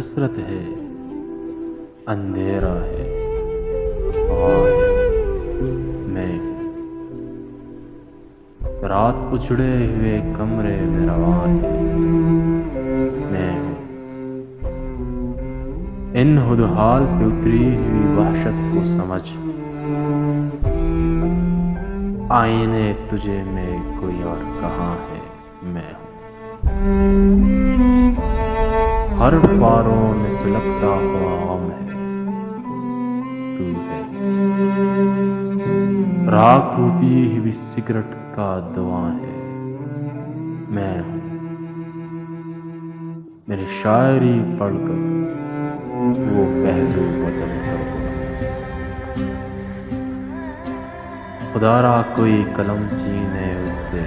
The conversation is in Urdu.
حسرت ہے، اندھیرا ہے اور میں رات اجڑے ہوئے کمرے میں رواں ہے، میں ہوں ان ہدحال پہ اتری ہوئی وحشت کو سمجھ، آئینے تجھے میں کوئی اور کہاں ہے، میں ہوں ہر پاروں میں سلگتا ہوا غم ہے، تو ہے راکھ ہوتی ہوئی سگریٹ کا دواں ہے، میں ہوں میری شاعری پڑھ کر وہ پہلو بدل کر دو، خدا را کوئی قلم چین ہے اس سے